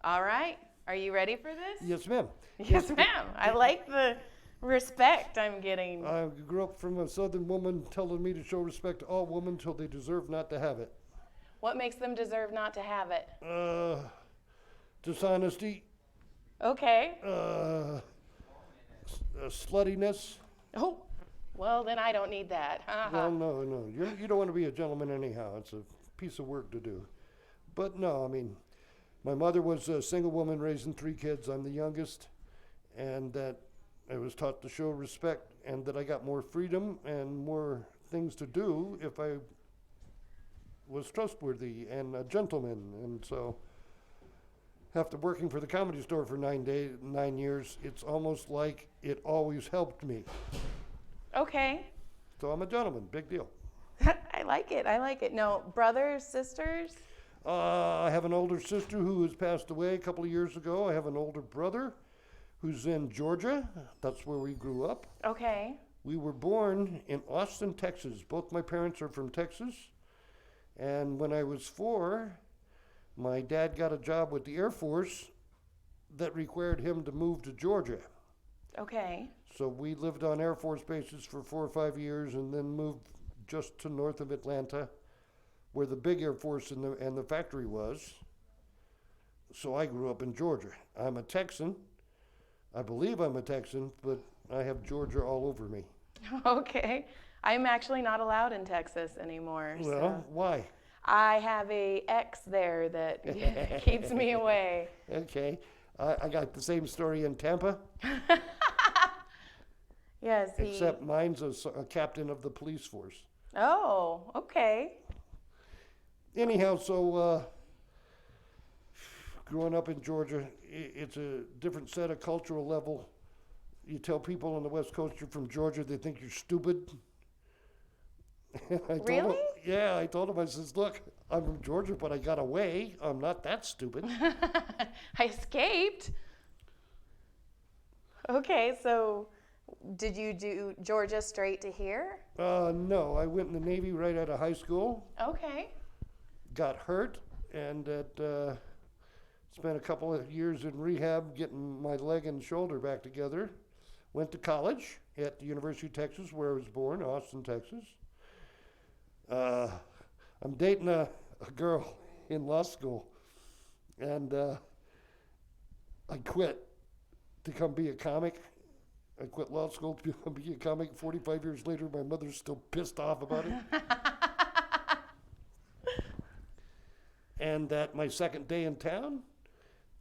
All right. Are you ready for this? Yes, ma'am. Yes, ma'am. I like the respect I'm getting. I grew up from a southern woman telling me to show respect to all women till they deserve not to have it. What makes them deserve not to have it? Dishonesty, Okay. sluttiness. Oh, well, then I don't need that. Well, no. You don't want to be a gentleman anyhow. It's a piece of work to do. But no, I mean, my mother was a single woman raising 3 kids. I'm the youngest. And that I was taught to show respect and that I got more freedom and more things to do if I was trustworthy and a gentleman. And so after working for the Comedy Store for 9 years, it's almost like it always helped me. Okay. So I'm a gentleman, big deal. I like it. No, brothers, sisters? I have an older sister who has passed away a couple of years ago. I have an older brother who's in Georgia. That's where we grew up. Okay. We were born in Austin, Texas. Both my parents are from Texas. And when I was 4, my dad got a job with the Air Force that required him to move to Georgia. Okay. So we lived on Air Force bases for 4 or 5 years and then moved just to north of Atlanta, where the big Air Force and the factory was. So I grew up in Georgia. I'm a Texan. I believe I'm a Texan, but I have Georgia all over me. Okay. I'm actually not allowed in Texas anymore. Well, so. why? I have a ex there that keeps me away. Okay. I got the same story in Tampa. Yes. Except mine's a captain of the police force. Oh, okay. Anyhow, so growing up in Georgia, it's a different set of cultural level. You tell people on the West Coast you're from Georgia, they think you're stupid. Really? I told him, I says, look, I'm from Georgia, but I got away. I'm not that stupid. I escaped. Okay, so did you do Georgia straight to here? No, I went in the Navy right out of high school. Okay. Got hurt and spent a couple of years in rehab getting my leg and shoulder back together. Went to college at the University of Texas, where I was born, Austin, Texas. I'm dating a girl in law school, and I quit to come be a comic. I quit law school to become be a comic. 45 years later, my mother's still pissed off about it. And at my second day in town,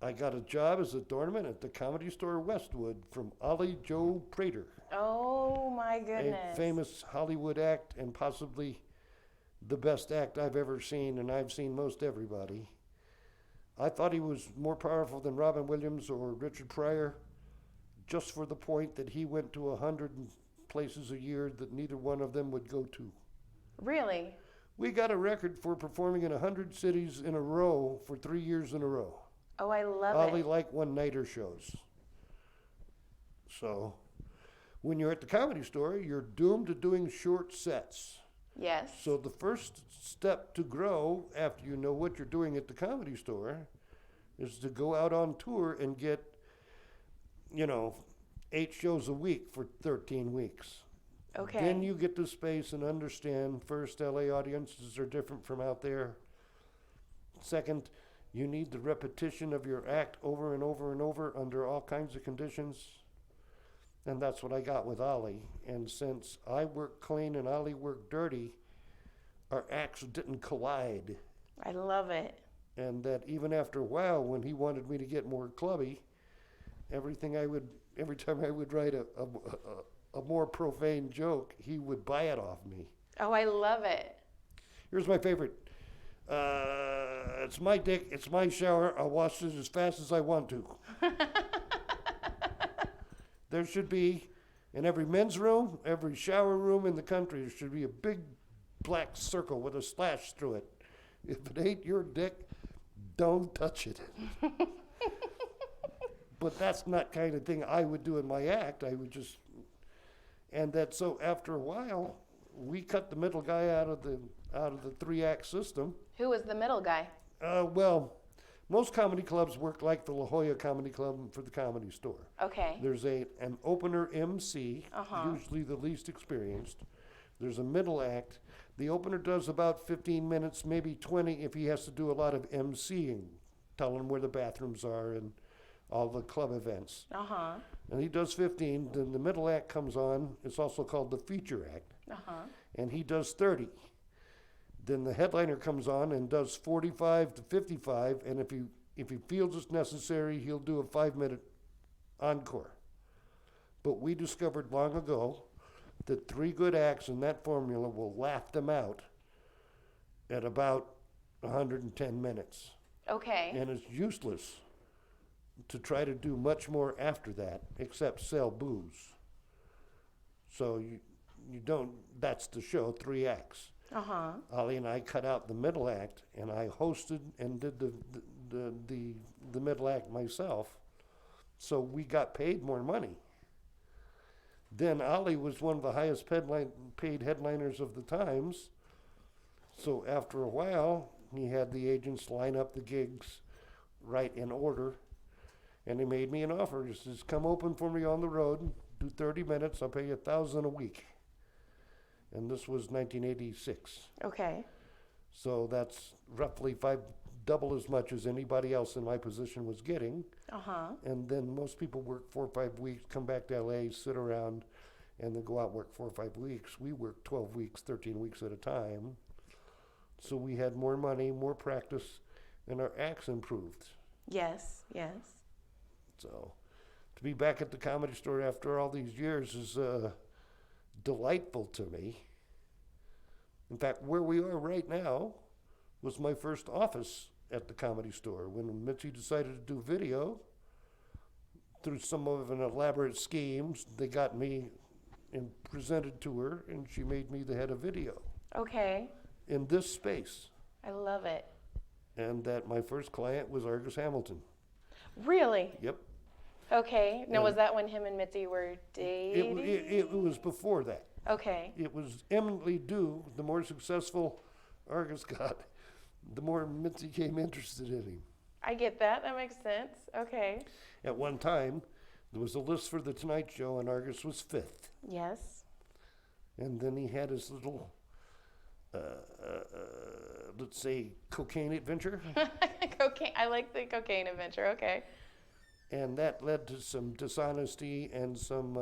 I got a job as a doorman at the Comedy Store Westwood from Ollie Joe Prater. Oh my goodness. A famous Hollywood act and possibly the best act I've ever seen, and I've seen most everybody. I thought he was more powerful than Robin Williams or Richard Pryor, just for the point that he went to 100 places a year that neither one of them would go to. Really? We got a record for performing in 100 cities in a row for 3 years in a row. Oh, I love Ollie it. like one-nighter shows. So when you're at the Comedy Store, you're doomed to doing short sets. Yes. So the first step to grow after you know what you're doing at the Comedy Store is to go out on tour and get, 8 shows a week for 13 weeks. Okay. Then you get to space and understand, first, LA audiences are different from out there. Second, you need the repetition of your act over and over and over under all kinds of conditions. And that's what I got with Ollie. And since I work clean and Ollie worked dirty, our acts didn't collide. I love it. And that even after a while, when he wanted me to get more clubby, every time I would write a more profane joke, he would buy it off me. Oh, I love it. Here's my favorite. It's my dick, it's my shower, I'll wash it as fast as I want to. There should be, in every men's room, every shower room in the country, there should be a big black circle with a slash through it. If it ain't your dick, don't touch it. But that's not kind of thing I would do in my act. I would just, and that so after a while, we cut the middle guy out of the 3-act system. Who was the middle guy? Well, most comedy clubs work like the La Jolla Comedy Club for the Comedy Store. Okay. There's an opener MC, Uh-huh. usually the least experienced. There's a middle act. The opener does about 15 minutes, maybe 20 if he has to do a lot of MCing, telling where the bathrooms are and all the club events. Uh-huh. And he does 15. Then the middle act comes on. It's also called the feature act. Uh-huh. And he does 30. Then the headliner comes on and does 45 to 55. And if he feels it's necessary, he'll do a 5-minute encore. But we discovered long ago that 3 good acts in that formula will laugh them out at about 110 minutes. Okay. And it's useless to try to do much more after that except sell booze. So you don't, that's the show, 3 acts. Uh-huh. Ollie and I cut out the middle act, and I hosted and did the middle act myself. So we got paid more money. Then Ollie was one of the highest paid headliners of the times. So after a while, he had the agents line up the gigs right in order. And he made me an offer. He says, come open for me on the road, do 30 minutes, I'll pay you $1,000 a week. And this was 1986. Okay. So that's roughly double as much as anybody else in my position was getting. Uh-huh. And then most people work 4 or 5 weeks, come back to LA, sit around, and then go out and work 4 or 5 weeks. We worked 12 weeks, 13 weeks at a time. So we had more money, more practice, and our acts improved. Yes, yes. So to be back at the Comedy Store after all these years is delightful to me. In fact, where we are right now was my first office at the Comedy Store. When Mitzi decided to do video, through some of an elaborate schemes, they got me and presented to her, and she made me the head of video Okay. in this space. I love it. And that my first client was Argus Hamilton. Really? Yep. Okay. Now, Yeah. was that when him and Mitzi were dating? It was before that. Okay. It was eminently due. The more successful Argus got, the more Mitzi became interested in him. I get that. That makes sense. Okay. At one time, there was a list for The Tonight Show, and Argus was 5th. Yes. And then he had his little, let's say, cocaine adventure. Cocaine. I like the cocaine adventure. Okay. And that led to some dishonesty and some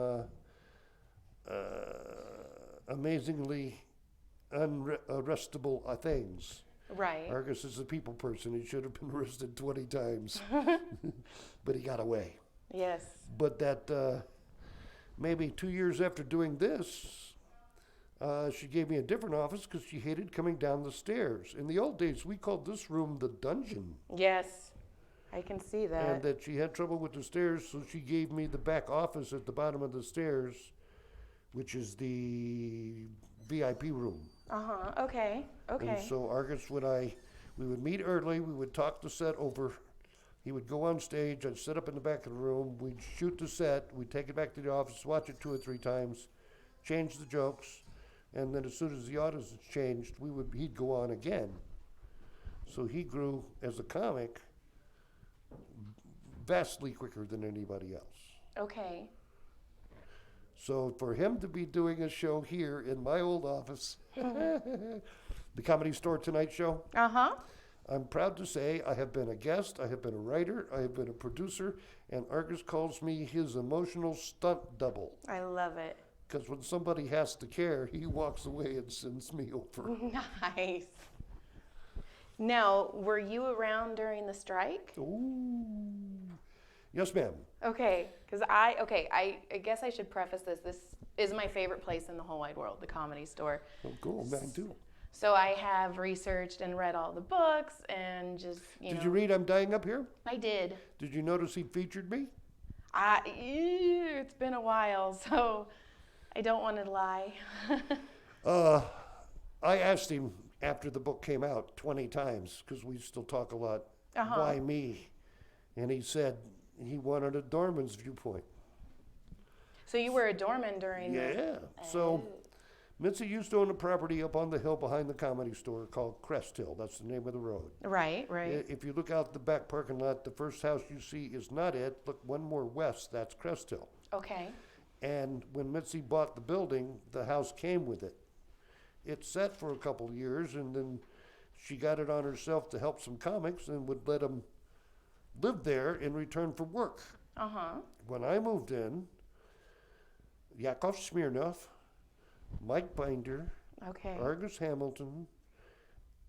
amazingly unarrestable things. Right. Argus is a people person. He should have been arrested 20 times, but he got away. Yes. But that maybe 2 years after doing this, she gave me a different office because she hated coming down the stairs. In the old days, we called this room the dungeon. Yes. I can see that. And that she had trouble with the stairs, so she gave me the back office at the bottom of the stairs, which is the VIP room. Uh-huh. Okay. Okay. And so Argus we would meet early, we would talk the set over. He would go on stage, I'd sit up in the back of the room, we'd shoot the set, we'd take it back to the office, watch it 2 or 3 times, change the jokes, and then as soon as the audience changed, he'd go on again. So he grew as a comic vastly quicker than anybody else. Okay. So for him to be doing a show here in my old office, the Comedy Store Tonight Show, Uh-huh. I'm proud to say I have been a guest, I have been a writer, I have been a producer, and Argus calls me his emotional stunt double. I love it. Because when somebody has to care, he walks away and sends me over. Nice. Now, were you around during the strike? Ooh. Yes, ma'am. Okay, because I guess I should preface this. This is my favorite place in the whole wide world, the Comedy Store. Oh, cool. Mine too. So I have researched and read all the books and just, Did you read I'm Dying Up Here? I did. Did you notice he featured me? It's been a while, so I don't want to lie. I asked him after the book came out 20 times, because we still talk a lot, why me? And he said he wanted a doorman's viewpoint. So you were a doorman during Yeah. So Mitzi used to own a property up on the hill behind the Comedy Store called Crest Hill. That's the name of the road. Right, right. If you look out the back parking lot, the first house you see is not it. Look one more west, that's Crest Hill. Okay. And when Mitzi bought the building, the house came with it. It sat for a couple of years, and then she got it on herself to help some comics and would let them live there in return for work. Uh-huh. When I moved in, Yakov Smirnov, Mike Binder, Okay. Argus Hamilton,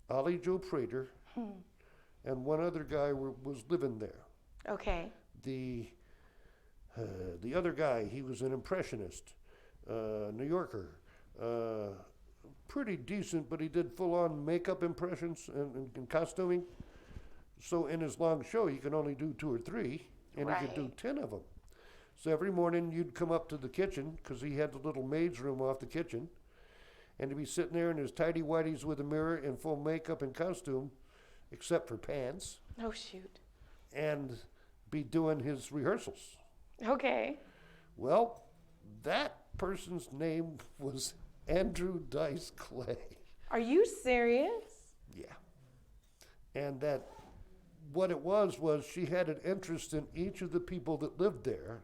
Ollie Joe Prater, and one other guy was living there. Okay. The other guy, he was an impressionist, New Yorker, pretty decent, but he did full-on makeup impressions and costuming. So in his long show, he could only do 2 or 3, and he could do Right. 10 of them. So every morning you'd come up to the kitchen, because he had the little maid's room off the kitchen, and he'd be sitting there in his tidy whities with a mirror in full makeup and costume, except for pants, Oh, shoot. and be doing his rehearsals. Okay. Well, that person's name was Andrew Dice Clay. Are you serious? Yeah. And that what it was she had an interest in each of the people that lived there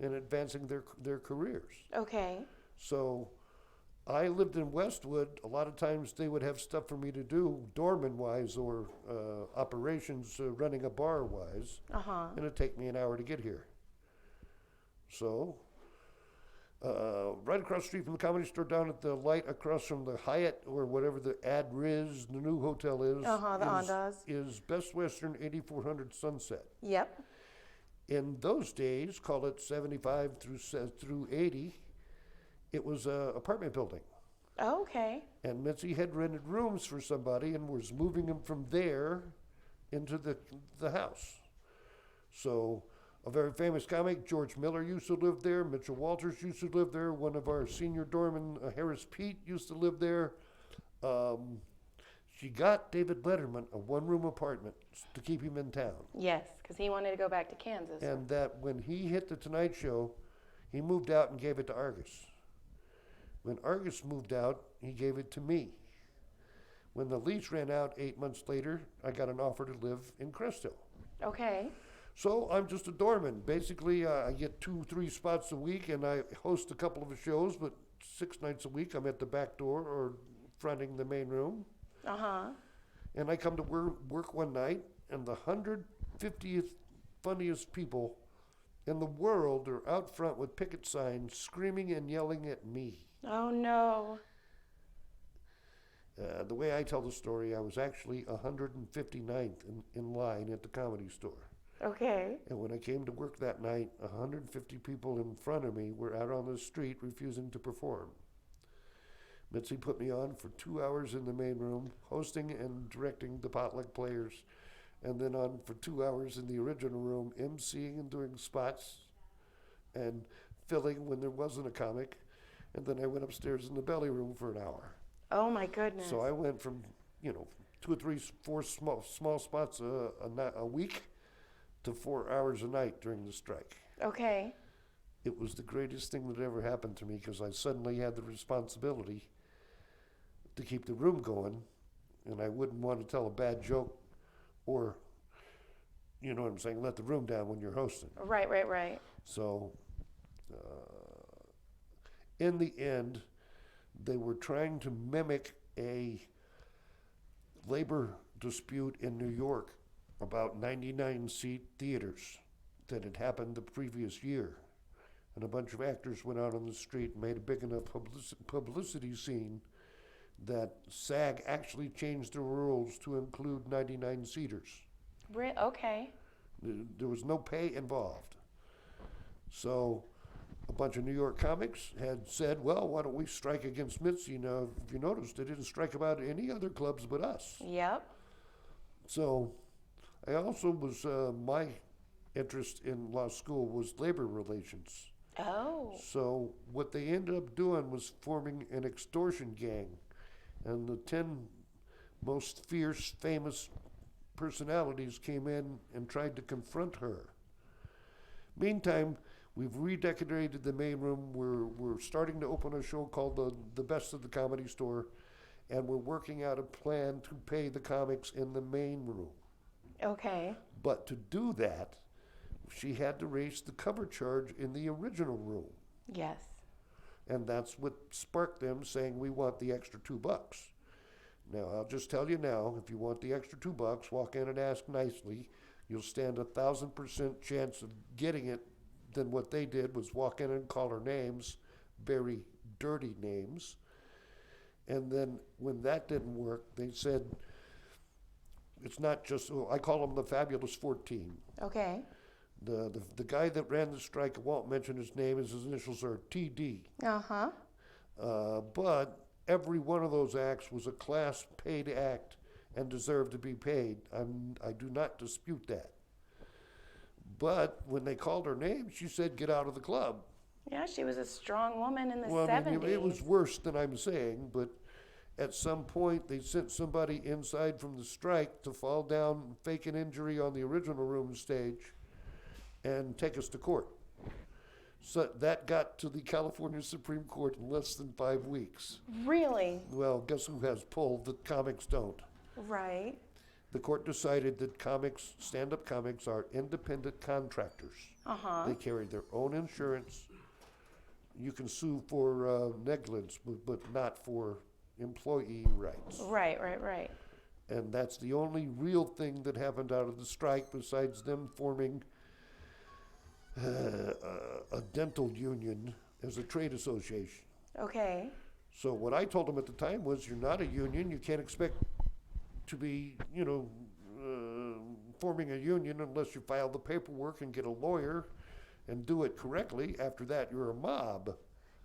in advancing their careers. Okay. So I lived in Westwood. A lot of times they would have stuff for me to do, doorman-wise or operations, running a bar-wise, Uh-huh. and it'd take me an hour to get here. So right across the street from the Comedy Store, down at the light across from the Hyatt or whatever the Ad Riz, the new hotel is. Uh-huh, the Andaz. Is Best Western 8400 Sunset. Yep. In those days, call it 75 through 80, it was a apartment building. Okay. And Mitzi had rented rooms for somebody and was moving them from there into the house. So a very famous comic, George Miller, used to live there. Mitchell Walters used to live there. One of our senior doormen, Harris Pete, used to live there. She got David Letterman a one-room apartment to keep him in town. Yes, because he wanted to go back to Kansas. And that when he hit the Tonight Show, he moved out and gave it to Argus. When Argus moved out, he gave it to me. When the lease ran out 8 months later, I got an offer to live in Crest Hill. Okay. So I'm just a doorman. Basically, I get 2-3 spots a week, and I host a couple of shows, but 6 nights a week I'm at the back door or fronting the main room. Uh-huh. And I come to work one night, and the 150th funniest people in the world are out front with picket signs screaming and yelling at me. Oh, no. The way I tell the story, I was actually 159th in line at the Comedy Store. Okay. And when I came to work that night, 150 people in front of me were out on the street refusing to perform. Mitzi put me on for 2 hours in the main room, hosting and directing the potluck players, and then on for 2 hours in the original room, emceeing and doing spots and filling when there wasn't a comic. And then I went upstairs in the belly room for an hour. Oh, my goodness. So I went from, 2 or 3, 4 small spots a week to 4 hours a night during the strike. Okay. It was the greatest thing that ever happened to me because I suddenly had the responsibility to keep the room going, and I wouldn't want to tell a bad joke or, you know what I'm saying, let the room down when you're hosting. Right, right, right. So in the end, they were trying to mimic a labor dispute in New York about 99-seat theaters that had happened the previous year. And a bunch of actors went out on the street and made a big enough publicity scene that SAG actually changed the rules to include 99-seaters. Okay. There was no pay involved. So a bunch of New York comics had said, well, why don't we strike against Mitzi? Now, if you noticed, they didn't strike about any other clubs but us. Yep. So I also was, my interest in law school was labor relations. Oh. So what they ended up doing was forming an extortion gang. And the 10 most fierce, famous personalities came in and tried to confront her. Meantime, We've redecorated the main room. We're starting to open a show called the Best of the Comedy Store, and we're working out a plan to pay the comics in the main room. Okay. But to do that, she had to raise the cover charge in the original room. Yes. And that's what sparked them saying, we want the extra $2. Now, I'll just tell you now, if you want the extra $2, walk in and ask nicely. You'll stand 1,000% chance of getting it than what they did was walk in and call her names, very dirty names. And then when that didn't work, they said, it's not just, I call them the Fabulous 14. Okay. The guy that ran the strike, I won't mention his name, his initials are TD. Uh-huh. But every one of those acts was a class paid act and deserved to be paid. I do not dispute that. But when they called her name, she said, get out of the club. Yeah, she was a strong woman in the Well, 70s. I mean, it was worse than I'm saying, but at some point they sent somebody inside from the strike to fall down and fake an injury on the original room stage and take us to court. So that got to the California Supreme Court in less than 5 weeks. Really? Well, guess who has pull? The comics don't. Right. The court decided that comics, stand-up comics, are independent contractors. Uh-huh. They carry their own insurance. You can sue for negligence, but not for employee rights. Right. And that's the only real thing that happened out of the strike besides them forming a dental union as a trade association. Okay. So what I told them at the time was, you're not a union. You can't expect to be, forming a union unless you file the paperwork and get a lawyer and do it correctly. After that, you're a mob.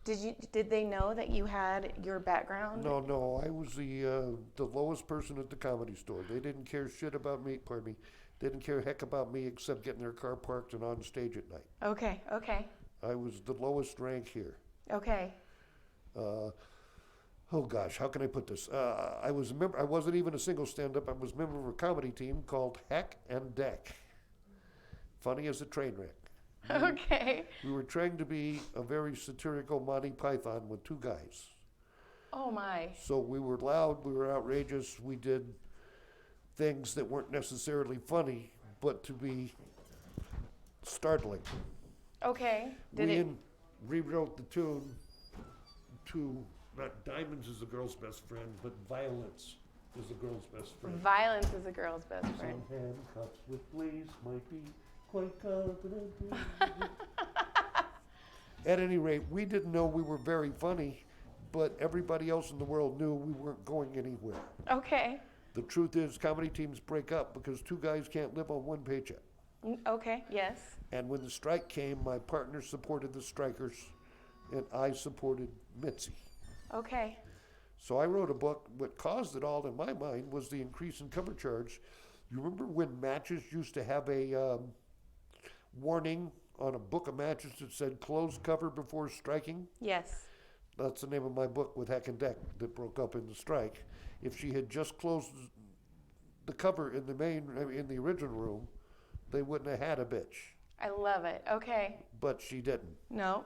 Did they know that you had your background? No, I was the lowest person at the Comedy Store. They didn't care shit about me, They didn't care a heck about me except getting their car parked and on stage at night. Okay. I was the lowest rank here. Okay. Oh gosh, how can I put this? I was a member. I wasn't even a single stand-up. I was a member of a comedy team called Hack and Deck. Funny as a train wreck. Okay. We were trying to be a very satirical Monty Python with two guys. Oh my. So we were loud, we were outrageous, we did things that weren't necessarily funny, but to be startling. Okay. Rewrote the tune to, not diamonds is a girl's best friend, but violence is a girl's best friend. Violence is a girl's best friend. Some handcuffs with lace might be quite confident. At any rate, we didn't know we were very funny, but everybody else in the world knew we weren't going anywhere. Okay. The truth is, comedy teams break up because two guys can't live on one paycheck. Okay, yes. And when the strike came, my partner supported the strikers, and I supported Mitzi. Okay. So I wrote a book. What caused it all in my mind was the increase in cover charge. You remember when matches used to have a warning on a book of matches that said close cover before striking? Yes. That's the name of my book with Hack and Deck that broke up in the strike. If she had just closed the cover in the original room, they wouldn't have had a bitch. I love it. Okay. But she didn't. No.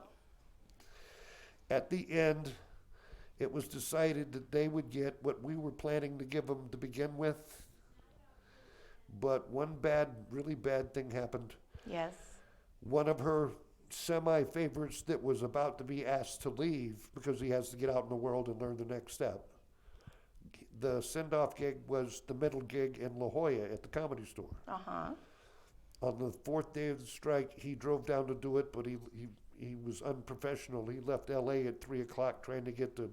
At the end, it was decided that they would get what we were planning to give them to begin with. But one really bad thing happened. Yes. One of her semi-favorites that was about to be asked to leave because he has to get out in the world and learn the next step. The send-off gig was the middle gig in La Jolla at the Comedy Store. Uh-huh. On the fourth day of the strike, he drove down to do it, but he was unprofessional. He left L.A. at 3 o'clock trying to get to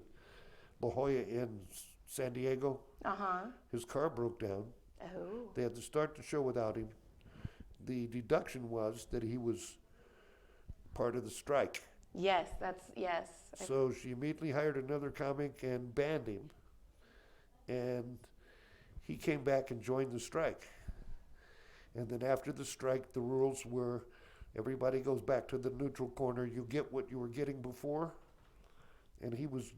La Jolla in San Diego. Uh-huh. His car broke down. Oh. They had to start the show without him. The deduction was that he was part of the strike. Yes. So she immediately hired another comic and banned him. And he came back and joined the strike. And then after the strike, the rules were everybody goes back to the neutral corner. You get what you were getting before. And he was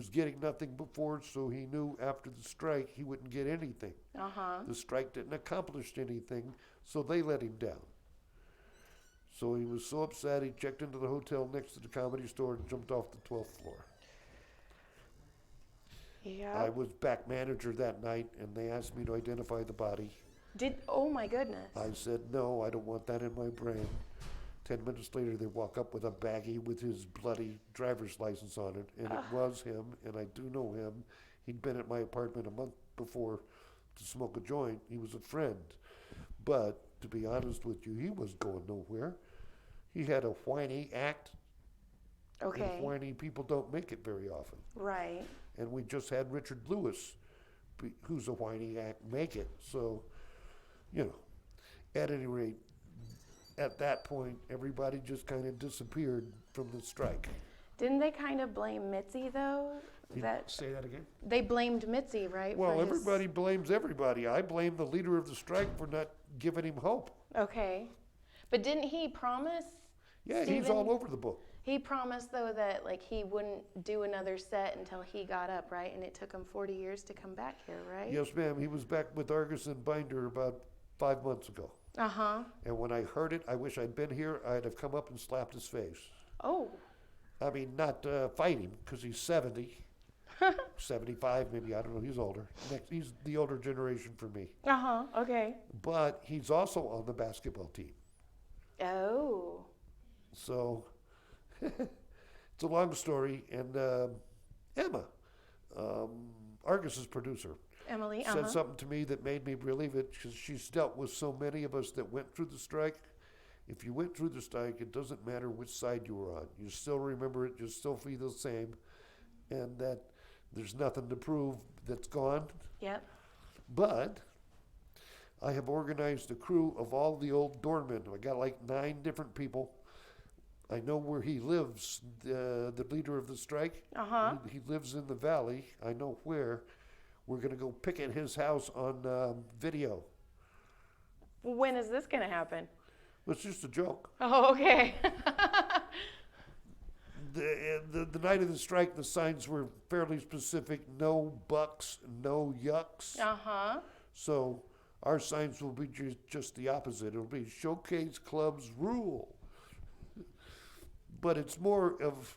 getting nothing before, so he knew after the strike he wouldn't get anything. Uh-huh. The strike didn't accomplish anything, so they let him down. So he was so upset, he checked into the hotel next to the Comedy Store and jumped off the 12th floor. Yeah. I was back manager that night, and they asked me to identify the body. Oh my goodness. I said, no, I don't want that in my brain. 10 minutes later, they walk up with a baggie with his bloody driver's license on it, and it was him, and I do know him. He'd been at my apartment a month before to smoke a joint. He was a friend. But, to be honest with you, he was going nowhere. He had a whiny act. Okay. And whiny people don't make it very often. Right. And we just had Richard Lewis, who's a whiny act, make it. So, you know, at any rate, at that point, everybody just kind of disappeared from the strike. Didn't they kind of blame Mitzi though? Say that again? They blamed Mitzi, right? Well, everybody blames everybody. I blame the leader of the strike for not giving him hope. Okay. But didn't he promise? Yeah, he's all over the book. He promised though that like he wouldn't do another set until he got up, right? And it took him 40 years to come back here, right? Yes, ma'am. He was back with Argus and Binder about 5 months ago. Uh-huh. And when I heard it, I wish I'd been here. I'd have come up and slapped his face. Oh. I mean, not fight him, because he's 70. 75, maybe, I don't know, he's older. He's the older generation for me. Uh-huh, okay. But he's also on the basketball team. Oh. So, it's a long story. And Emma, Argus's producer, Emily, said something to me that made me believe it, because she's dealt with so many of us that went through the strike. If you went through the strike, it doesn't matter which side you were on. You still remember it, you still feel the same, and that there's nothing to prove that's gone. Yep. But I have organized a crew of all the old doormen. I got like 9 different people. I know where he lives, the leader of the strike. Uh-huh. He lives in the valley. I know where. We're going to go picket his house on video. When is this going to happen? It's just a joke. Oh, okay. The night of the strike, the signs were fairly specific. No bucks, no yucks. Uh-huh. So our signs will be just the opposite. It'll be showcase clubs rule. But it's more of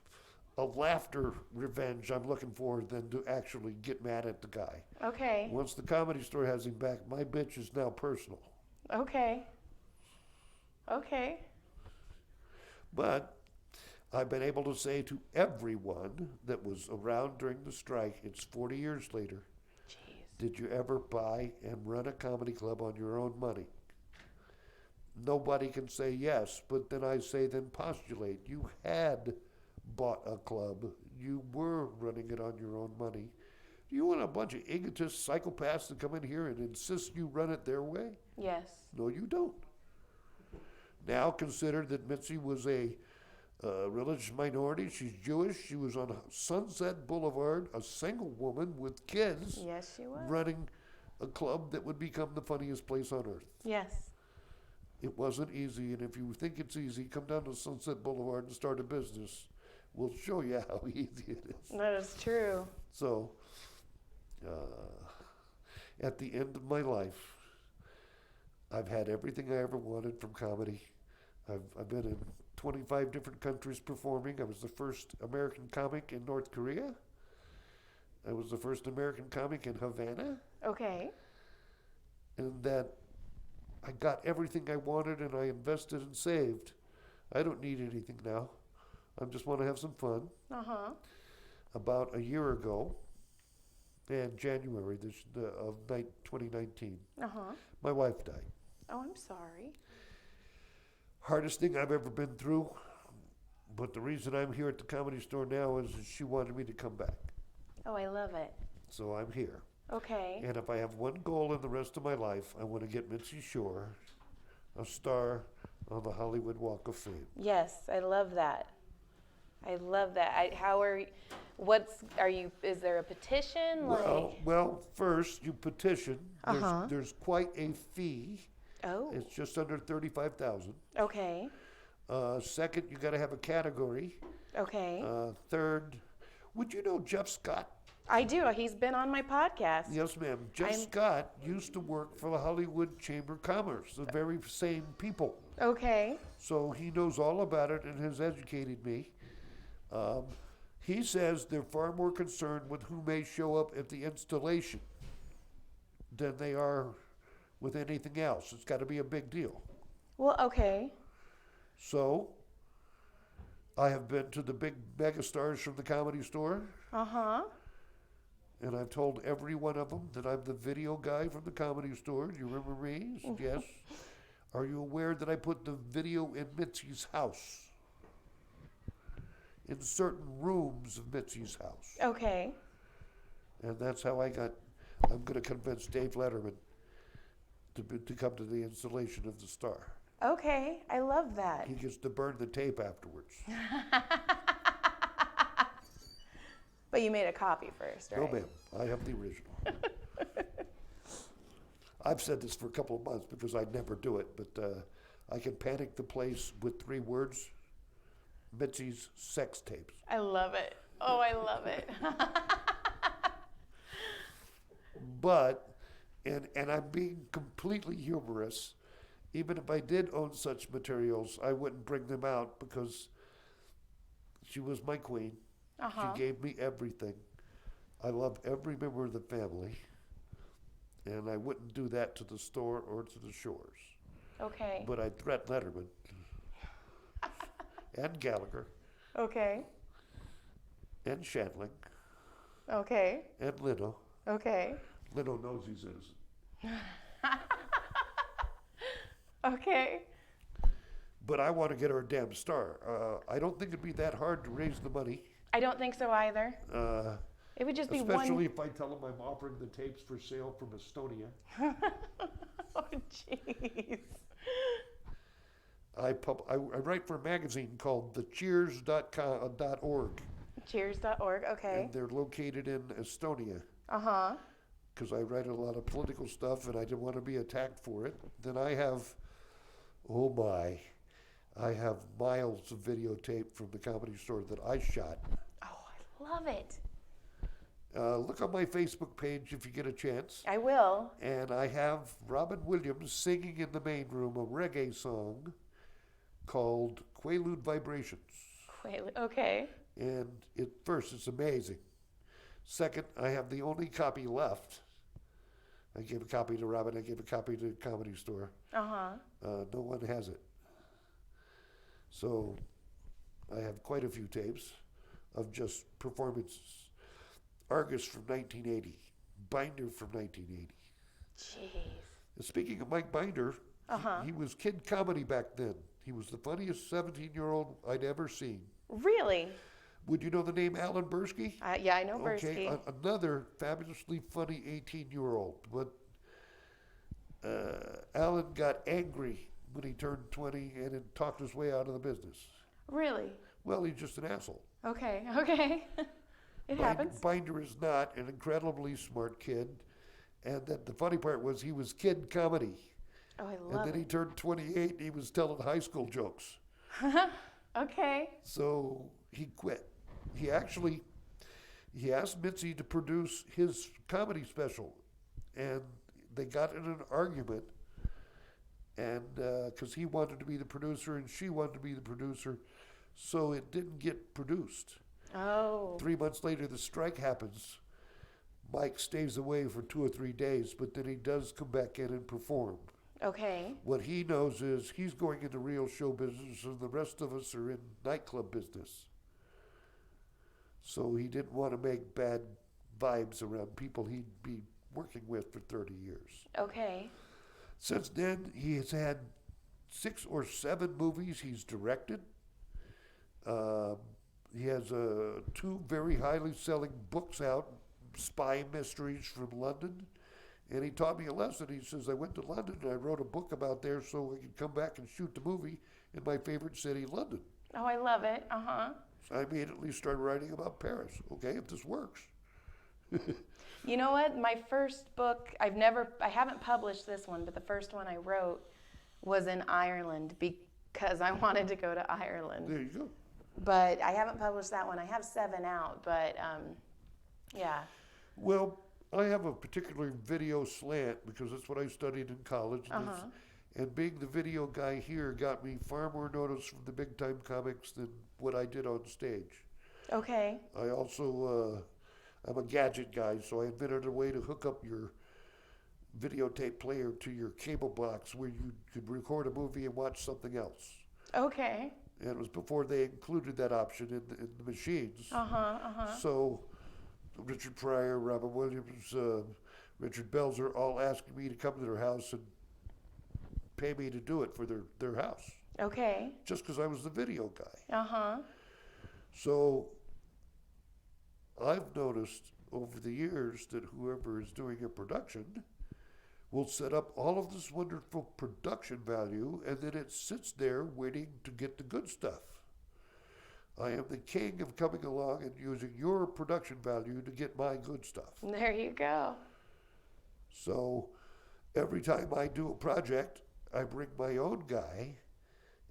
a laughter revenge I'm looking for than to actually get mad at the guy. Okay. Once the Comedy Store has him back, my bitch is now personal. Okay. Okay. But I've been able to say to everyone that was around during the strike, it's 40 years later, Jeez. did you ever buy and run a comedy club on your own money? Nobody can say yes, but then I say, then postulate. You had bought a club. You were running it on your own money. Do you want a bunch of egotist psychopaths to come in here and insist you run it their way? Yes. No, you don't. Now consider that Mitzi was a religious minority. She's Jewish. She was on Sunset Boulevard, a single woman with kids. Yes, she was. Running a club that would become the funniest place on earth. Yes. It wasn't easy, and if you think it's easy, come down to Sunset Boulevard and start a business. We'll show you how easy it is. That is true. So, at the end of my life, I've had everything I ever wanted from comedy. I've been in 25 different countries performing. I was the first American comic in North Korea. I was the first American comic in Havana. Okay. And that I got everything I wanted and I invested and saved. I don't need anything now. I just want to have some fun. Uh-huh. About a year ago, in January of 2019, Uh-huh. my wife died. Oh, I'm sorry. Hardest thing I've ever been through, but the reason I'm here at the Comedy Store now is she wanted me to come back. Oh, I love it. So I'm here. Okay. And if I have one goal in the rest of my life, I want to get Mitzi Shore a star on the Hollywood Walk of Fame. Yes, I love that. I love that. Is there a petition? Well, first you petition. Uh-huh. There's quite a fee. Oh. It's just under $35,000. Okay. Second, you got to have a category. Okay. Third, would you know Jeff Scott? I do. He's been on my podcast. Yes, ma'am. Jeff Scott used to work for the Hollywood Chamber of Commerce, the very same people. Okay. So he knows all about it and has educated me. He says they're far more concerned with who may show up at the installation than they are with anything else. It's got to be a big deal. Well, okay. So I have been to the big megastars from the Comedy Store. Uh-huh. And I've told every one of them that I'm the video guy from the Comedy Store. Do you remember me? He said, yes. Are you aware that I put the video in Mitzi's house? In certain rooms of Mitzi's house. Okay. And that's how I'm going to convince Dave Letterman to come to the installation of the star. Okay. I love that. He gets to burn the tape afterwards. But you made a copy first, right? No, ma'am. I have the original. I've said this for a couple of months because I never do it, but I can panic the place with 3 words: Mitzi's sex tapes. I love it. Oh, I love it. But, and I'm being completely humorous, even if I did own such materials, I wouldn't bring them out because she was my queen. Uh-huh. She gave me everything. I love every member of the family, and I wouldn't do that to the store or to the Shores. Okay. But I'd threaten Letterman and Gallagher Okay. and Shandling Okay. and Lino. Okay. Lino knows he's innocent. Okay. But I want to get her a damn star. I don't think it'd be that hard to raise the money. I don't think so either. It would just be Especially if I tell them I'm offering the tapes for sale from Estonia. Oh, jeez. I write for a magazine called thecheers.org. Cheers.org. Okay. And they're located in Estonia. Uh-huh. Because I write a lot of political stuff and I didn't want to be attacked for it. Then I have, oh my, I have miles of videotape from the Comedy Store that I shot. Oh, I love it. Look on my Facebook page if you get a chance. I will. And I have Robin Williams singing in the main room a reggae song called Quaalude Vibrations. Okay. And first, it's amazing. Second, I have the only copy left. I gave a copy to Robin, I gave a copy to the Comedy Store. Uh-huh. No one has it. So I have quite a few tapes of just performances. Argus from 1980, Binder from 1980. Jeez. And speaking of Mike Binder, he was kid comedy back then. He was the funniest 17-year-old I'd ever seen. Really? Would you know the name Alan Bursky? Yeah, I know Bursky. Okay, another fabulously funny 18-year-old. But Alan got angry when he turned 20 and had talked his way out of the business. Really? Well, he's just an asshole. Okay. It happens. Binder is not an incredibly smart kid. And that the funny part was he was kid comedy. Oh, I And love then it. he turned 28 and he was telling high school jokes. Okay. So he quit. He asked Mitzi to produce his comedy special. And they got in an argument. And because he wanted to be the producer and she wanted to be the producer. So it didn't get produced. Oh. 3 months later, the strike happens. Mike stays away for 2 or 3 days, but then he does come back in and perform. Okay. What he knows is he's going into real show business and the rest of us are in nightclub business. So he didn't want to make bad vibes around people he'd be working with for 30 years. Okay. Since then, he has had 6 or 7 movies he's directed. He has 2 very highly selling books out, spy mysteries from London. And he taught me a lesson. He says, I went to London and I wrote a book about there so I could come back and shoot the movie in my favorite city, London. Oh, I love it. Uh-huh. So I immediately started writing about Paris. Okay, if this works. You know what? My first book, I haven't published this one, but the first one I wrote was in Ireland because I wanted to go to Ireland. There you go. But I haven't published that one. I have 7 out, but Yeah. Well, I have a particular video slant because that's what I studied in college. And being the video guy here got me far more notice from the big time comics than what I did on stage. Okay. I also, I'm a gadget guy, so I invented a way to hook up your videotape player to your cable box where you could record a movie and watch something else. Okay. And it was before they included that option in the machines. So Richard Pryor, Robin Williams, Richard Belzer all asking me to come to their house and pay me to do it for their house. Okay. Just because I was the video guy. So I've noticed over the years that whoever is doing a production will set up all of this wonderful production value, and then it sits there waiting to get the good stuff. I am the king of coming along and using your production value to get my good stuff. There you go. So every time I do a project, I bring my own guy,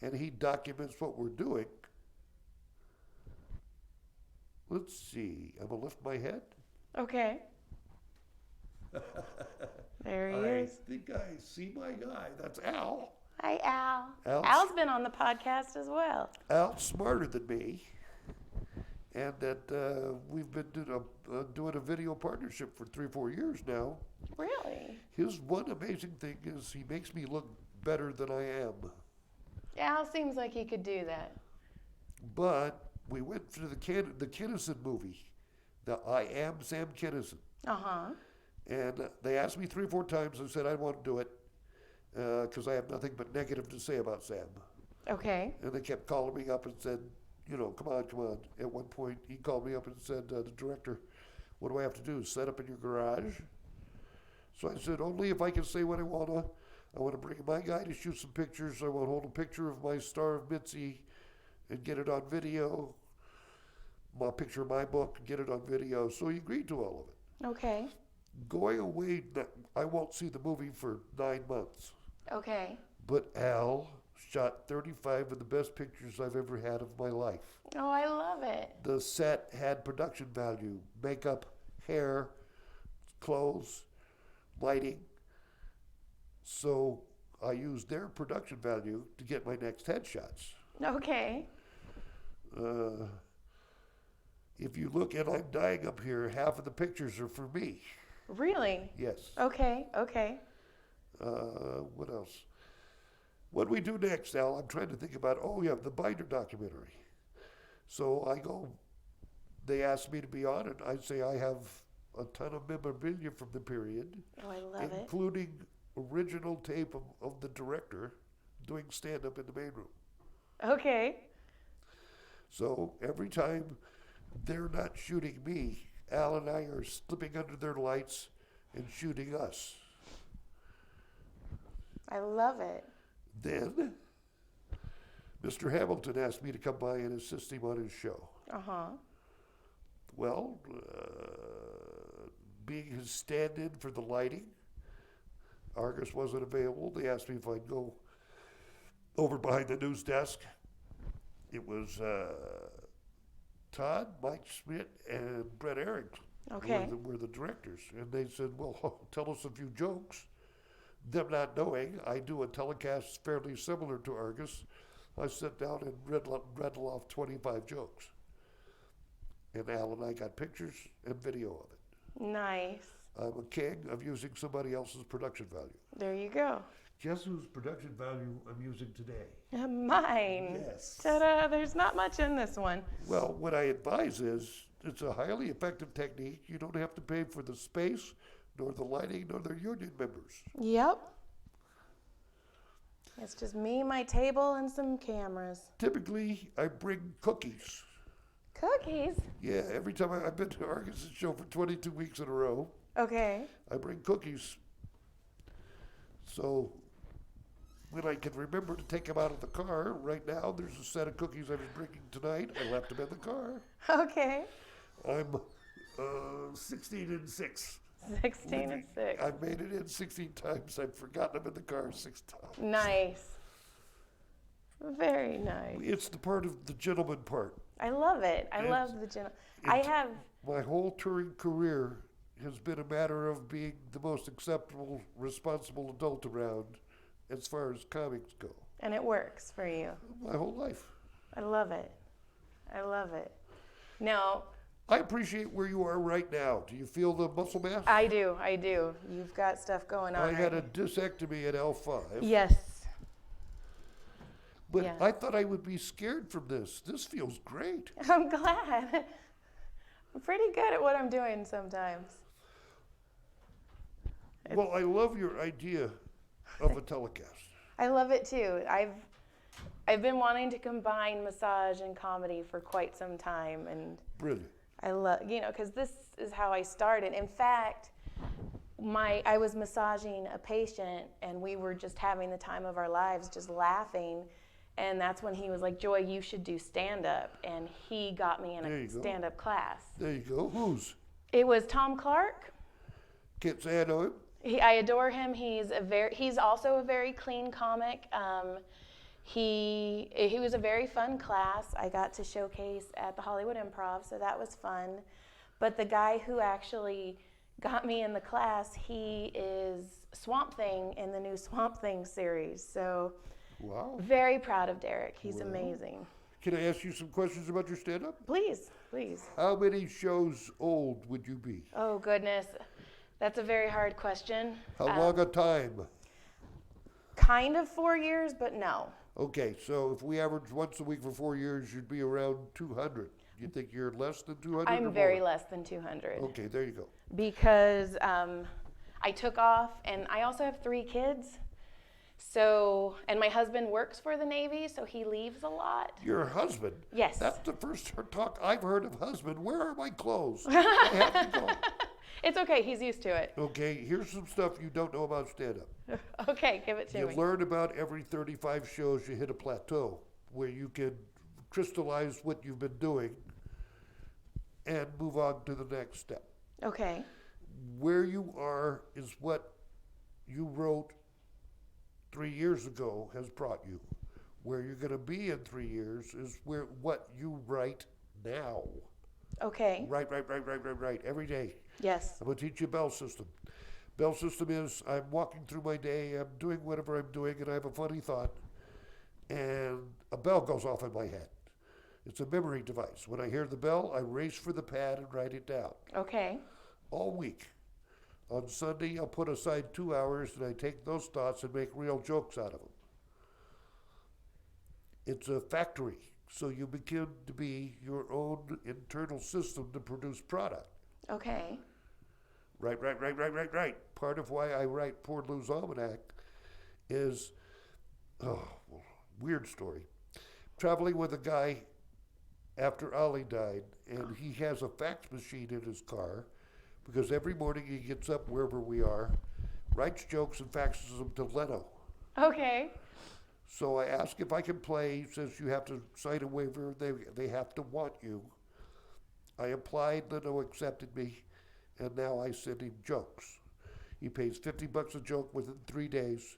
and he documents what we're doing. Let's see. I'm going to lift my head. Okay. There he is. I think I see my guy. That's Al. Hi, Al. Al's Al's been on the podcast as well. Al's smarter than me, and that we've been doing a video partnership for 3-4 years now. Really? His one amazing thing is he makes me look better than I am. Al seems like he could do that. But we went to the Kinison movie, the I Am Sam Kinison. And they asked me 3-4 times. I said I won't do it because I have nothing but negative to say about Sam. Okay. And they kept calling me up and said, you know, come on. At one point, he called me up and said, the director, what do I have to do? Set up in your garage? So I said, only if I can say what I want to. I want to bring my guy to shoot some pictures. I want to hold a picture of my star of Mitzi and get it on video. A picture of my book and get it on video. So he agreed to all of it. Okay. Going away, I won't see the movie for 9 months. Okay. But Al shot 35 of the best pictures I've ever had of my life. Oh, I love it. The set had production value, makeup, hair, clothes, lighting. So I used their production value to get my next headshots. Okay. If you look, and I'm dying up here, half of the pictures are for me. Really? Yes. Okay. What else? What we do next, Al, I'm trying to think about, the Binder documentary. So I go, they ask me to be on it. I say I have a ton of memorabilia from the period. Oh, I love it. Including original tape of the director doing stand-up in the main room. Okay. So every time they're not shooting me, Al and I are slipping under their lights and shooting us. I love it. Then Mr. Hamilton asked me to come by and assist him on his show. Well, being his stand-in for the lighting, Argus wasn't available. They asked me if I'd go over behind the news desk. It was Todd, Mike Schmidt, and Brett Ahrens were the directors. And they said, well, tell us a few jokes. Them not knowing, I do a telecast fairly similar to Argus. I sit down and rattle off 25 jokes. And Al and I got pictures and video of it. Nice. I'm a king of using somebody else's production value. There you go. Guess whose production value I'm using today? Mine. Yes. Ta-da, there's not much in this one. Well, what I advise is it's a highly effective technique. You don't have to pay for the space, nor the lighting, nor the union members. Yep. It's just me, my table, and some cameras. Typically, I bring cookies. Cookies? Yeah, every time I've been to Argus' show for 22 weeks in a row, Okay. I bring cookies. So when I can remember to take them out of the car, right now there's a set of cookies I was bringing tonight. I left them in the car. Okay. I'm 16 and 6. 16 and 6. I've made it in 16 times. I've forgotten them in the car 6 times. Nice. Very nice. It's the part of the gentleman part. I love it. I love the I have my whole touring career has been a matter of being the most acceptable, responsible adult around as far as comics go. And it works for you. My whole life. I love it. I love it. Now, I appreciate where you are right now. Do you feel the muscle mass? I do. You've got stuff going on. I had a discectomy at L5. Yes. But Yeah. I thought I would be scared from this. This feels great. I'm glad. I'm pretty good at what I'm doing sometimes. Well, I love your idea of a telecast. I love it too. I've been wanting to combine massage and comedy for quite some time, and Brilliant. I love, because this is how I started. In fact, I was massaging a patient, and we were just having the time of our lives, just laughing. And that's when he was like, "Joy, you should do stand-up." And he got me in a stand-up class. There you go. Whose? It was Tom Clark. Can't say I know him. I adore him. He's also a very clean comic. He was a very fun class. I got to showcase at the Hollywood Improv, so that was fun. But the guy who actually got me in the class, he is Swamp Thing in the new Swamp Thing series. So Wow. very proud of Derek. He's amazing. Can I ask you some questions about your stand-up? Please. How many shows old would you be? Oh, goodness. That's a very hard question. How long a time? Kind of 4 years, but no. Okay, so if we average once a week for 4 years, you'd be around 200. You think you're less than 200? I'm very less than 200. Okay, there you go. Because I took off, and I also have 3 kids. So, and my husband works for the Navy, so he leaves a lot. Your husband? Yes. That's the first talk I've heard of husband. Where are my clothes? I have to go. It's okay, he's used to it. Okay, here's some stuff you don't know about stand-up. Okay, give it to You me. learn about every 35 shows you hit a plateau where you can crystallize what you've been doing and move on to the next step. Okay. Where you are is what you wrote 3 years ago has brought you. Where you're going to be in 3 years is what you write now. Okay. Right, every day. Yes. I'm going to teach you a bell system. Bell system is I'm walking through my day, I'm doing whatever I'm doing, and I have a funny thought, and a bell goes off in my head. It's a memory device. When I hear the bell, I race for the pad and write it down. Okay. All week. On Sunday, I'll put aside 2 hours, and I take those thoughts and make real jokes out of them. It's a factory, so you begin to be your own internal system to produce product. Okay. Right. Part of why I write Poor Lou's Almanac is, weird story. Traveling with a guy after Ollie died, and he has a fax machine in his car because every morning he gets up wherever we are, writes jokes and faxes them to Leno. Okay. So I ask if I can play. He says you have to sign a waiver. They have to want you. I applied, Leno accepted me, and now I send him jokes. He pays $50 a joke within 3 days.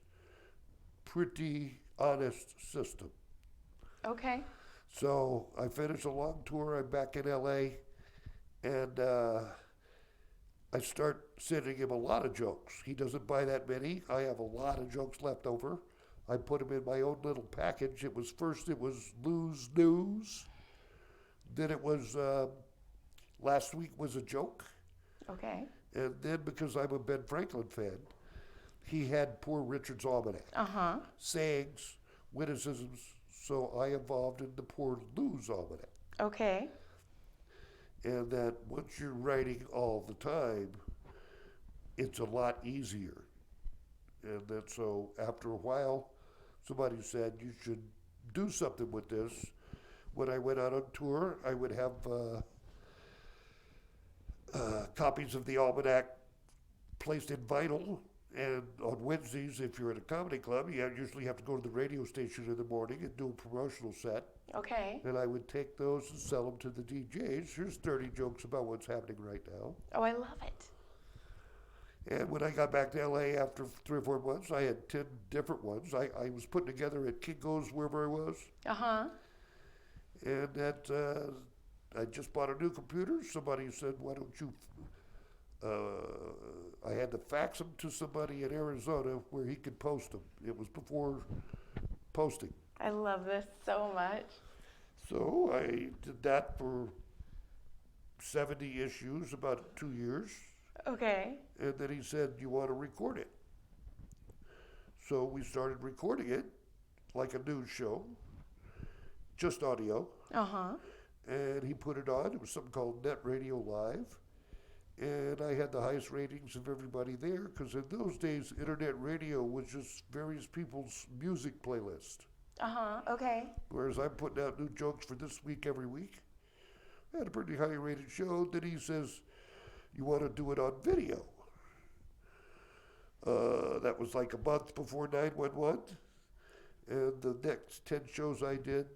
Pretty honest system. Okay. So I finish a long tour. I'm back in LA, and I start sending him a lot of jokes. He doesn't buy that many. I have a lot of jokes left over. I put them in my own little package. It was Lou's News. Then it was Last Week Was a Joke. Okay. And then because I'm a Ben Franklin fan, he had Poor Richard's Almanac. Uh-huh. Sayings, witticisms. So I evolved into Poor Lou's Almanac. Okay. And that once you're writing all the time, it's a lot easier. And that so after a while, somebody said you should do something with this. When I went out on tour, I would have copies of the almanac placed in vinyl. And on Wednesdays, if you're at a comedy club, you usually have to go to the radio station in the morning and do a promotional set. Okay. And I would take those and sell them to the DJs. Here's 30 jokes about what's happening right now. Oh, I love it. And when I got back to LA after 3 or 4 months, I had 10 different ones. I was putting together at Kinko's, wherever I was. Uh-huh. And that I just bought a new computer. Somebody said, why don't you, I had to fax them to somebody in Arizona where he could post them. It was before posting. I love this so much. So I did that for 70 issues, about 2 years. Okay. And then he said, you want to record it? So we started recording it like a news show, just audio. Uh-huh. And he put it on. It was something called Net Radio Live. And I had the highest ratings of everybody there because in those days, internet radio was just various people's music playlist. Uh-huh. Okay. Whereas I'm putting out new jokes for this week every week. I had a pretty highly rated show. Then he says, you want to do it on video? That was like a month before 911. And the next 10 shows I did,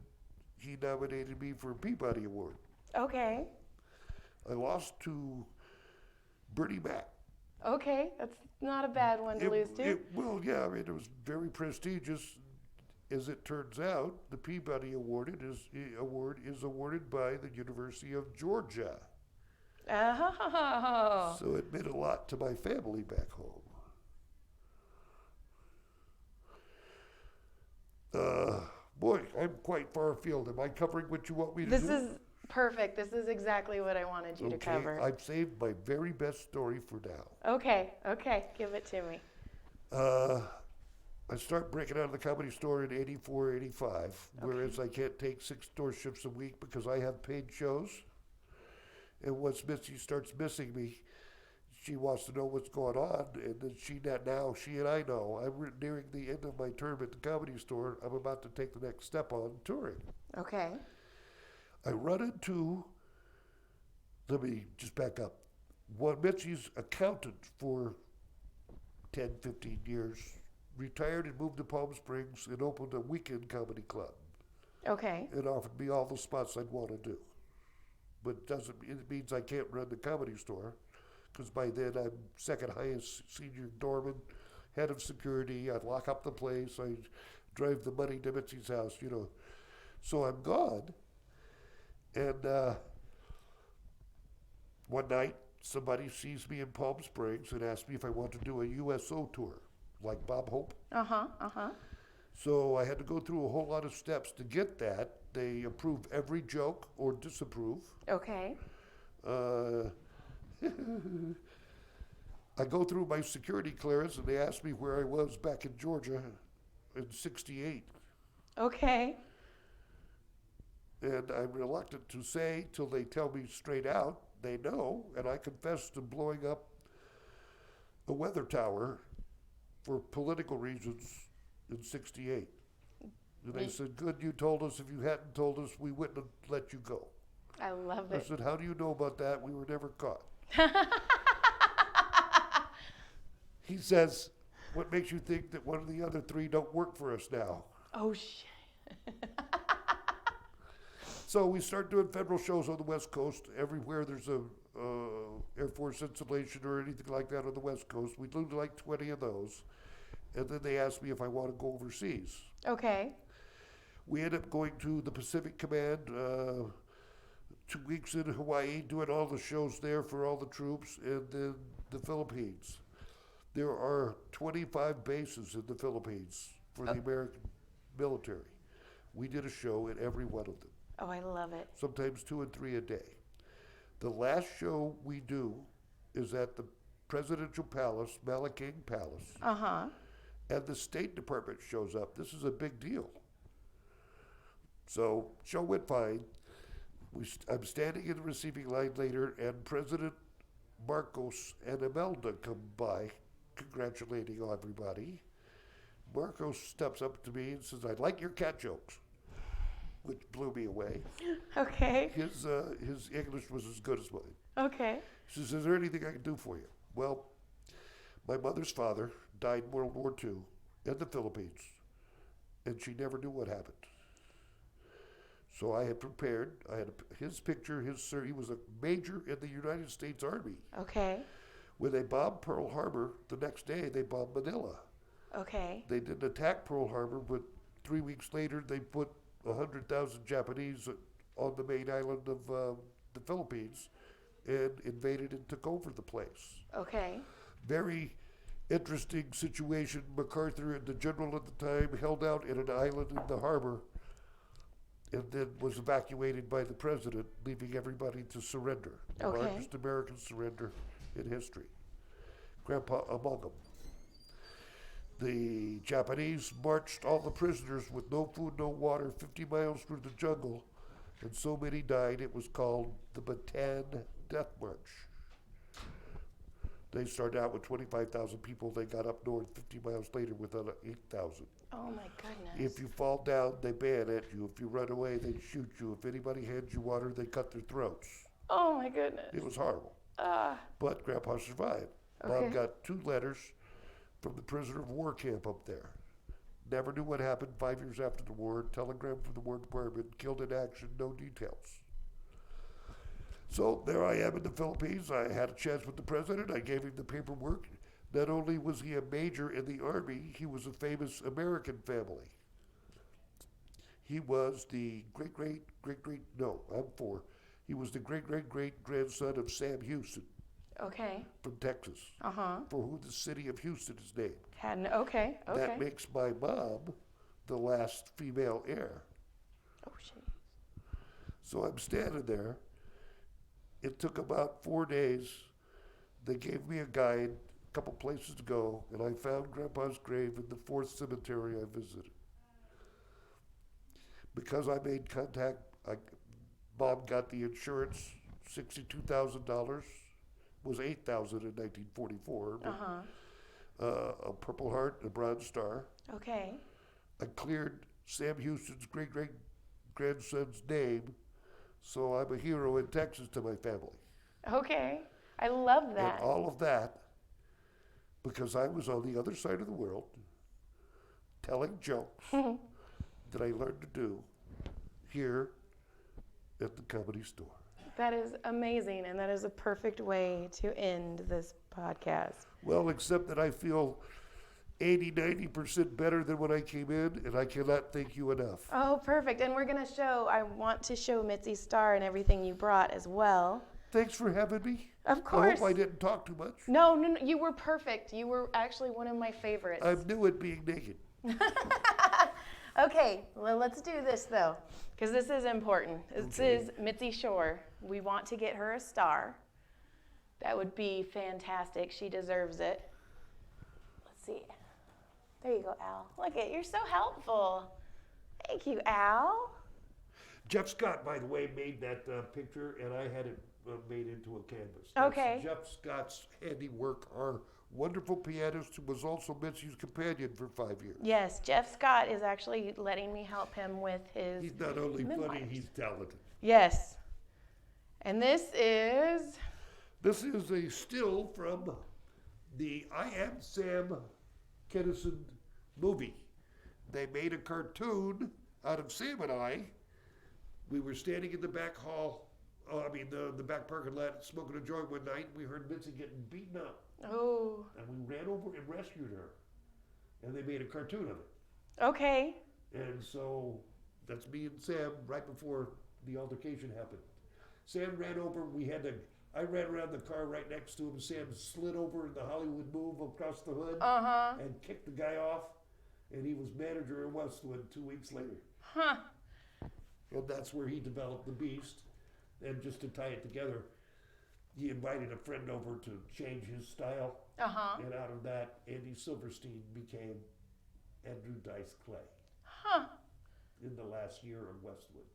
he nominated me for a Peabody Award. Okay. I lost to Bernie Mac. Okay. That's not a bad one to lose to. Well, yeah, I mean, it was very prestigious. As it turns out, the Peabody Award is awarded by the University of Georgia. Oh. So it meant a lot to my family back home. Boy, I'm quite far afield. Am I covering what you want me to do? This is perfect. This is exactly what I wanted you to cover. I've saved my very best story for now. Okay. Okay. Give it to me. I start breaking out of the Comedy Store in 84, 85, whereas I can't take 6 store shifts a week because I have paid shows. And once Mitzi starts missing me, she wants to know what's going on, and then she and I know. I'm nearing the end of my term at the Comedy Store. I'm about to take the next step on touring. Okay. I run into, let me just back up. Mitzi's accountant for 10, 15 years, retired and moved to Palm Springs and opened a weekend comedy club. Okay. And offered me all the spots I'd want to do. But it means I can't run the Comedy Store, because by then I'm second highest senior doorman, head of security. I'd lock up the place. I drive the money to Mitzi's house, So I'm gone. And one night, somebody sees me in Palm Springs and asks me if I want to do a USO tour, like Bob Hope. Uh-huh. Uh-huh. So I had to go through a whole lot of steps to get that. They approve every joke or disapprove. Okay. I go through my security clearance and they ask me where I was back in Georgia in '68. Okay. And I'm reluctant to say till they tell me straight out. They know, and I confess to blowing up a weather tower for political reasons in '68. And they said, good, you told us. If you hadn't told us, we wouldn't have let you go. I love I it. said, how do you know about that? We were never caught. He says, what makes you think that one of the other 3 don't work for us now? Oh, shit. So we start doing federal shows on the West Coast. Everywhere there's a Air Force installation or anything like that on the West Coast. We do like 20 of those. And then they asked me if I want to go overseas. Okay. We end up going to the Pacific Command, 2 weeks in Hawaii, doing all the shows there for all the troops, and then the Philippines. There are 25 bases in the Philippines for the American military. We did a show at every one of them. Oh, I love it. Sometimes 2 and 3 a day. The last show we do is at the Presidential Palace, Malaking Palace. Uh-huh. And the State Department shows up. This is a big deal. So, show went fine. I'm standing in the receiving line later, and President Marcos and Imelda come by, congratulating everybody. Marcos steps up to me and says, I like your cat jokes, which blew me away. Okay. His English was as good as mine. Okay. He says, is there anything I can do for you? Well, my mother's father died in World War II in the Philippines, and she never knew what happened. So I had prepared, I had his picture, he was a major in the United States Army. Okay. When they bombed Pearl Harbor, the next day they bombed Manila. Okay. They didn't attack Pearl Harbor, but 3 weeks later they put 100,000 Japanese on the main island of the Philippines and invaded and took over the place. Okay. Very interesting situation. MacArthur and the general at the time held out in an island in the harbor and then was evacuated by the president, leaving everybody to surrender. The Okay. largest American surrender in history. Grandpa among them. The Japanese marched all the prisoners with no food, no water, 50 miles through the jungle, and so many died it was called the Bataan Death March. They started out with 25,000 people. They got up north 50 miles later with 8,000. Oh my goodness. If you fall down, they bayonet you. If you run away, they shoot you. If anybody hands you water, they cut their throats. Oh my goodness. It was horrible. Ah. But Grandpa survived. Okay. Mom got 2 letters from the prisoner of war camp up there. Never knew what happened 5 years after the war. Telegram from the War Department. Killed in action. No details. So there I am in the Philippines. I had a chance with the president. I gave him the paperwork. Not only was he a major in the Army, he was a famous American family. He was the he was the great-great-great-grandson of Sam Houston Okay. from Texas, Uh-huh. for who the city of Houston is named. Okay. That makes my mom the last female heir. Oh shit. So I'm standing there. It took about 4 days. They gave me a guide, a couple places to go, and I found Grandpa's grave in the 4th cemetery I visited. Because I made contact, Mom got the insurance, $62,000, was $8,000 in 1944, but, a Purple Heart and a Bronze Star. Okay. I cleared Sam Houston's great-great-grandson's name, so I'm a hero in Texas to my family. Okay. I love that. And all of that because I was on the other side of the world telling jokes that I learned to do here at the Comedy Store. That is amazing, and that is a perfect way to end this podcast. Well, except that I feel 80-90% better than when I came in, and I cannot thank you enough. Oh, perfect. And we're going to I want to show Mitzi's star and everything you brought as well. Thanks for having me. Of course. I hope I didn't talk too much. No, you were perfect. You were actually one of my favorites. I'm new at being naked. Okay, well, let's do this though, because this is important. This is Mitzi Shore. We want to get her a star. That would be fantastic. She deserves it. Let's see. There you go, Al. Look at, you're so helpful. Thank you, Al. Jeff Scott, by the way, made that picture, and I had it made into a canvas. Okay. That's Jeff Scott's handiwork, our wonderful pianist who was also Mitzi's companion for 5 years. Yes, Jeff Scott is actually letting me help him with his He's not only memoirs. funny, he's talented. Yes. And this is... This is a still from the I Am Sam Kinison movie. They made a cartoon out of Sam and I. We were standing in the back hall, the back parking lot, smoking a joint one night. We heard Mitzi getting beaten up. Oh. And we ran over and rescued her. And they made a cartoon of it. Okay. And so that's me and Sam right before the altercation happened. Sam ran over. I ran around the car right next to him. Sam slid over in the Hollywood move across the hood and kicked the guy off. And he was manager in Westwood 2 weeks later. Huh. And that's where he developed the Beast. And just to tie it together, he invited a friend over to change his style. And out of that, Andy Silverstein became Andrew Dice Clay. Huh. In the last year of Westwood.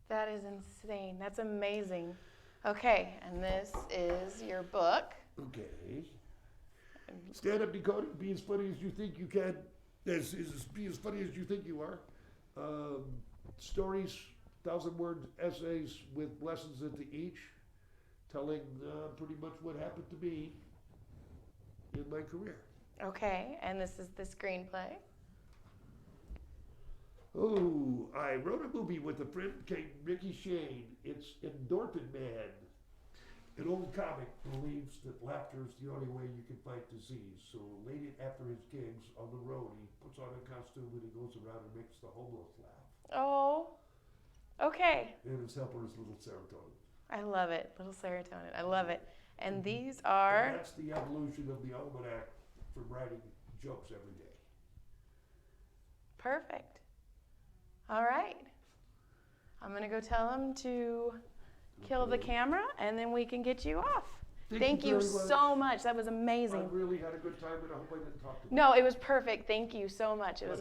That is insane. That's amazing. Okay, and this is your book. Okay. Stand Up Decoding, be as funny as you think you can. Be as funny as you think you are. Stories, 1,000-word essays with lessons into each, telling pretty much what happened to me in my career. Okay, and this is the screenplay. Oh, I wrote a movie with a friend named Ricky Shane. It's Endorphin Man. An old comic believes that laughter is the only way you can fight disease. So late after his gigs on the road, he puts on a costume and he goes around and makes the homeless laugh. Oh. Okay. And his helper is little serotonin. I love it. Little serotonin. I love it. And these And are, that's the evolution of the almanac for writing jokes every day. perfect. All right. I'm going to go tell them to kill the camera, and then we can get you off. Thank you very much. so much. That was I amazing. really had a good time, and I hope I didn't talk too much. No, it was perfect. Thank you so much. It was